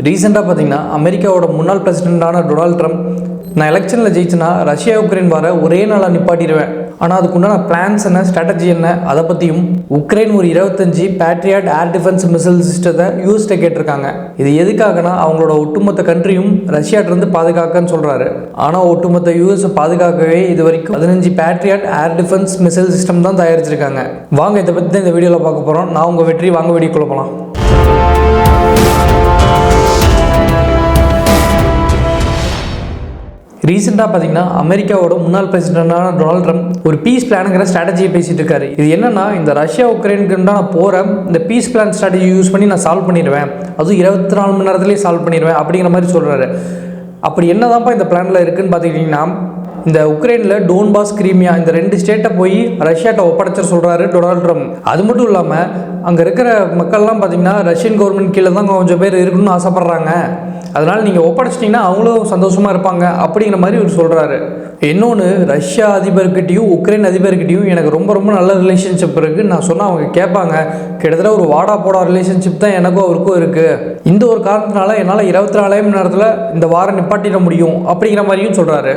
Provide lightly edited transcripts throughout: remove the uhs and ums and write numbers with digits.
ரீசெண்டாக பார்த்தீங்கன்னா அமெரிக்காவோட முன்னாள் பிரசிடென்ட்டான டொனால்ட் ட்ரம்ப் நான் எலெக்ஷனில் ஜெயிச்சுன்னா ரஷ்யா உக்ரைன் வர ஒரே நாளாக நிப்பாட்டிடுவேன், ஆனால் அதுக்குண்டான பிளான்ஸ் என்ன, ஸ்ட்ராட்டஜி என்ன, அதை பற்றியும் உக்ரைன் ஒரு 25 பேட்ரியாட் ஏர் டிஃபென்ஸ் மிசைல் சிஸ்டத்தை யூஎஸ்ட கேட்டிருக்காங்க. இது எதுக்காகனா அவங்களோட ஒட்டுமொத்த கண்ட்ரியும் ரஷ்யாட்டிருந்து பாதுகாக்கன்னு சொல்கிறாரு. ஆனால் ஒட்டுமொத்த யூஎஸை பாதுகாக்கவே இது வரைக்கும் 15 patriot air defence missile system தான் தயாரிச்சிருக்காங்க. வாங்க இதை பற்றி தான் இந்த வீடியோவில் பார்க்க போகிறோம். நான் உங்கள் வெற்றி, வாங்க வீடியோக்குள்ள போகலாம். ரீசெண்டாக பார்த்தீங்கன்னா அமெரிக்காவோட முன்னாள் பிரசிடென்டான டொனால்ட் ட்ரம்ப் ஒரு பீஸ் பிளானுங்கிற ஸ்ட்ராட்டஜியை பேசிட்டு இருக்காரு. இது என்னன்னா, இந்த ரஷ்யா உக்ரைனுக்கு நான் போகிறேன், இந்த பீஸ் பிளான் ஸ்ட்ராட்டஜி யூஸ் பண்ணி நான் சால்வ் பண்ணிடுவேன், அதுவும் 24 மணி நேரத்துலேயே சால்வ் பண்ணிடுவேன் அப்படிங்கிற மாதிரி சொல்கிறாரு. அப்படி என்னதான்ப்பா இந்த பிளானில் இருக்குன்னு பார்த்துக்கிட்டிங்கன்னா, இந்த உக்ரைனில் டோன்பாஸ், கிரீமியா இந்த 2 ஸ்டேட்டை போய் ரஷ்யாட்ட ஒப்படைச்ச சொல்கிறாரு டொனால்ட் ட்ரம்ப். அது மட்டும் இல்லாமல் அங்கே இருக்கிற மக்கள்லாம் பார்த்திங்கன்னா ரஷ்யன் கவர்மெண்ட் கீழே தான் கொஞ்சம் பேர் இருக்கணும்னு ஆசைப்பட்றாங்க, அதனால் நீங்கள் ஒப்படைச்சிட்டிங்கன்னா அவங்களும் சந்தோஷமாக இருப்பாங்க அப்படிங்கிற மாதிரி இவர் சொல்கிறாரு. இன்னொன்று, ரஷ்யா அதிபர்கிட்டையும் உக்ரைன் அதிபர்கிட்டையும் எனக்கு ரொம்ப ரொம்ப நல்ல ரிலேஷன்ஷிப் இருக்குது. நான் சொன்னால் அவங்க கேட்பாங்க. கிட்டத்தட்ட ஒரு வாடா போடா ரிலேஷன்ஷிப் தான் எனக்கும் அவருக்கும் இருக்குது. இந்த ஒரு காரணத்தினால என்னால் 24 மணி நேரத்தில் இந்த வாரம் நிப்பாட்டிட முடியும் அப்படிங்கிற மாதிரியும் சொல்கிறாரு.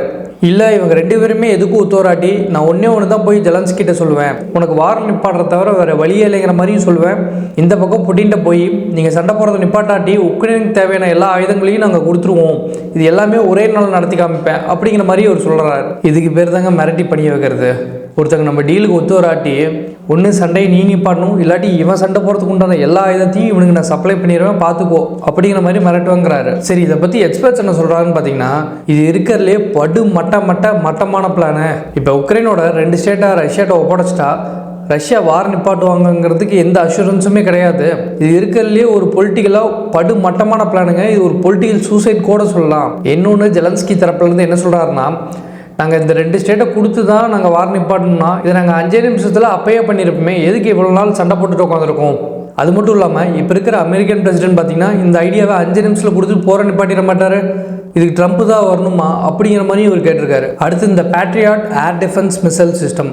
இல்லை, இவங்க 2 பேருமே எதுக்கும் ஒத்துவராட்டி நான் ஒன்று தான் போய் ஜெலன்ஸ்கிட்ட சொல்லுவேன், உனக்கு வாரம் நிப்பாடுறத தவிர வேறு வழியே இல்லைங்கிற மாதிரியும் சொல்லுவேன். இந்த பக்கம் புட்டின்ட்ட போய் நீங்கள் சண்டை போடுறத நிப்பாட்டாட்டி உக்ரைனுக்கு தேவையான எல்லா ஆயுதங்களையும் நாங்கள் கொடுத்துருவோம், இது எல்லாமே ஒரே நாள் நடத்தி காமிப்பேன் அப்படிங்கிற மாதிரி அவர் சொல்கிறார். இதுக்கு பேர் தாங்க மிரட்டி பணிய வைக்கிறது. ஒருத்தங்க நம்ம டீலுக்கு ஒத்து வராட்டி ஒன்று சண்டையை நீ நிப்பாடணும், இல்லாட்டி இவன் சண்டை போகிறதுக்கு உண்டான எல்லா ஆயுதத்தையும் இவனுக்கு நான் சப்ளை பண்ணிடுவேன் பார்த்துக்கோ அப்படிங்கிற மாதிரி மிரட்டுவாங்கிறாரு. சரி, இதை பற்றி எக்ஸ்பர்ட்ஸ் என்ன சொல்கிறாங்கன்னு பார்த்தீங்கன்னா, இது இருக்கிறதுலே மட்டமான பிளானு. இப்போ உக்ரைனோட 2 ஸ்டேட்டாக ரஷ்யாட்ட ஒப்படைச்சிட்டா ரஷ்யா வார் நிப்பாட்டுவாங்கங்கிறதுக்கு எந்த அஷூரன்ஸுமே கிடையாது. இது இருக்கிறதுலே ஒரு பொலிட்டிக்கலாக மட்டமான பிளானுங்க. இது ஒரு பொலிட்டிக்கல் சூசைட் கூட சொல்லலாம். இன்னொன்று, ஜெலன்ஸ்கி தரப்புலேருந்து என்ன சொல்கிறாருன்னா, நாங்கள் இந்த 2 ஸ்டேட்டை கொடுத்து தான் நாங்கள் வார் நிப்பாட்டணும்னா இதை நாங்கள் 5 நிமிஷத்தில் அப்பயே பண்ணியிருப்போமே, எதுக்கு இவ்வளோ நாள் சண்டை போட்டுட்டு உட்காந்துருக்கோம். அது மட்டும் இல்லாமல் இப்போ இருக்கிற அமெரிக்கன் பிரசிடென்ட் பார்த்தீங்கன்னா இந்த ஐடியாவை 5 நிமிஷத்தில் கொடுத்துட்டு போகிற நிப்பாட்டிட மாட்டார், இதுக்கு ட்ரம்ப் தான் வரணுமா அப்படிங்கிற மாதிரி இவர் கேட்டிருக்காரு. அடுத்து இந்த patriot air defence missile system,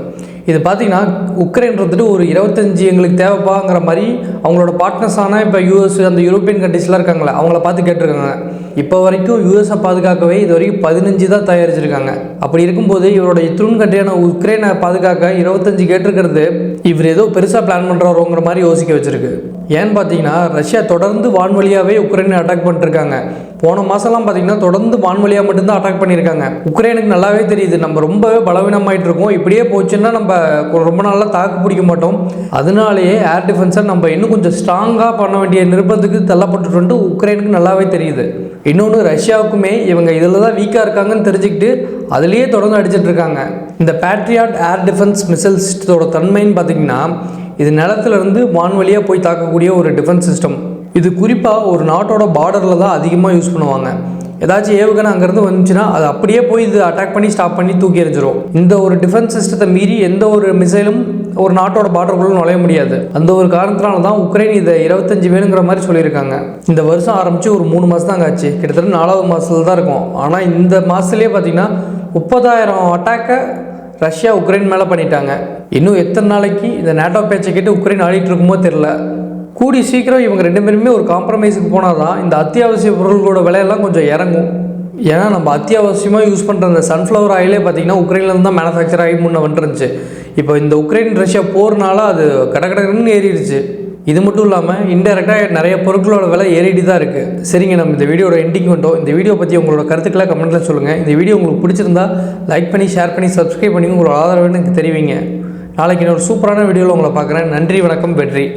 இது பார்த்தீங்கன்னா உக்ரைன்றது ஒரு 25 எங்களுக்கு தேவைப்பாங்கிற மாதிரி அவங்களோட பார்ட்னர்ஸான இப்போ யூஎஸ் அந்த யூரோப்பியன் கண்ட்ரிஸ்லாம் இருக்காங்களே அவங்கள பார்த்து கேட்டிருக்காங்க. இப்போ வரைக்கும் யூஎஸை பாதுகாக்கவே இது வரைக்கும் 15 தான் தயாரிச்சிருக்காங்க. அப்படி இருக்கும்போது இவரோட இத்துண் கண்ட்ரியான உக்ரைனை பாதுகாக்க 25 கேட்டிருக்கிறது இவர் ஏதோ பெருசாக பிளான் பண்ணுறாரோங்கிற மாதிரி யோசிக்க வச்சிருக்கு. ஏன்னு பார்த்தீங்கன்னா ரஷ்யா தொடர்ந்து வான்வழியாகவே உக்ரைனை அட்டாக் பண்ணிட்டுருக்காங்க. போன மாதம்லாம் பார்த்தீங்கன்னா தொடர்ந்து வான்வழியாக மட்டும்தான் அட்டாக் பண்ணியிருக்காங்க. உக்ரைனுக்கு நல்லாவே தெரியுது நம்ம ரொம்பவே பலவீனமாயிட்டு இருக்கோம், இப்படியே போச்சுன்னா நம்ம ரொம்ப நாளாக தாக்கு பிடிக்க மாட்டோம், அதனாலேயே ஏர் டிஃபென்ஸை நம்ம இன்னும் கொஞ்சம் ஸ்ட்ராங்காக பண்ண வேண்டிய நிர்பந்தத்துக்கு தள்ளப்பட்டுட்டு உக்ரைனுக்கு நல்லாவே தெரியுது. இன்னொன்று, ரஷ்யாவுக்குமே இவங்க இதில் தான் வீக்காக இருக்காங்கன்னு தெரிஞ்சுக்கிட்டு அதுலேயே தொடர்ந்து அடிச்சிட்டு இருக்காங்க. இந்த பேட்ரியாட் ஏர் டிஃபென்ஸ் மிசைல் சிஸ்டத்தோட தன்மைன்னு பார்த்தீங்கன்னா, இது நிலத்திலிருந்து வான்வழியாக போய் தாக்கக்கூடிய ஒரு டிஃபென்ஸ் சிஸ்டம். இது குறிப்பாக ஒரு நாட்டோட பார்டரில் தான் அதிகமாக யூஸ் பண்ணுவாங்க. ஏதாச்சும் ஏவுகணை அங்கேருந்து வந்துச்சுன்னா அது அப்படியே போய் இது அட்டாக் பண்ணி ஸ்டாப் பண்ணி தூக்கி எறிஞ்சிரும். இந்த ஒரு டிஃபென்ஸ் சிஸ்டத்தை மீறி எந்த ஒரு மிசைலும் ஒரு நாட்டோட பார்டருக்குள்ள நுழைய முடியாது. அந்த ஒரு காரணத்தினால தான் உக்ரைன் இதை 25 வேணுங்கிற மாதிரி சொல்லியிருக்காங்க. இந்த வருஷம் ஆரம்பித்து ஒரு 3 மாதம் தாங்க ஆச்சு, கிட்டத்தட்ட 4வது மாதத்தில் தான் இருக்கும். ஆனால் இந்த மாதத்துலேயே பார்த்தீங்கன்னா 30,000 அட்டாக்கை ரஷ்யா உக்ரைன் மேலே பண்ணிட்டாங்க. இன்னும் எத்தனை நாளைக்கு இந்த நேட்டோ பேச்சை கேட்டு உக்ரைன் ஆடிட்டு இருக்குமோ தெரில. கூடி சீக்கிரம் இவங்க 2 பேருமே ஒரு காம்ப்ரமைஸுக்கு போனால் தான் இந்த அத்தியாவசிய பொருள்களோட விலையெல்லாம் கொஞ்சம் இறங்கும். ஏன்னா நம்ம அத்தியாவசியமாக யூஸ் பண்ணுற அந்த சன்ஃப்ளவர் ஆயிலே பார்த்திங்கன்னா உக்ரைன்லேருந்து தான் மேனுஃபேக்சர் ஆகி முன்னே வந்துருந்துச்சு. இப்போ இந்த உக்ரைன் ரஷ்யா போகிறனால அது கடகடன்னு ஏறிடுச்சு. இது மட்டும் இல்லாமல் இன்டெரக்டாக நிறைய பொருட்களோட விலை ஏறிட்டு தான் இருக்குது. சரிங்க, நம்ம இந்த வீடியோட எண்டிங் வந்துட்டோம். இந்த வீடியோ பற்றி உங்களோட கருத்துக்களை கமெண்ட்டில் சொல்லுங்கள். இந்த வீடியோ உங்களுக்கு பிடிச்சிருந்தா லைக் பண்ணி, ஷேர் பண்ணி, சப்ஸ்கிரைப் பண்ணி உங்களோட ஆதரவு எனக்கு தெரிவிங்க. நாளைக்கு இன்னொரு சூப்பரான வீடியோவில் உங்களை பார்க்குறேன். நன்றி, வணக்கம், வெற்றி.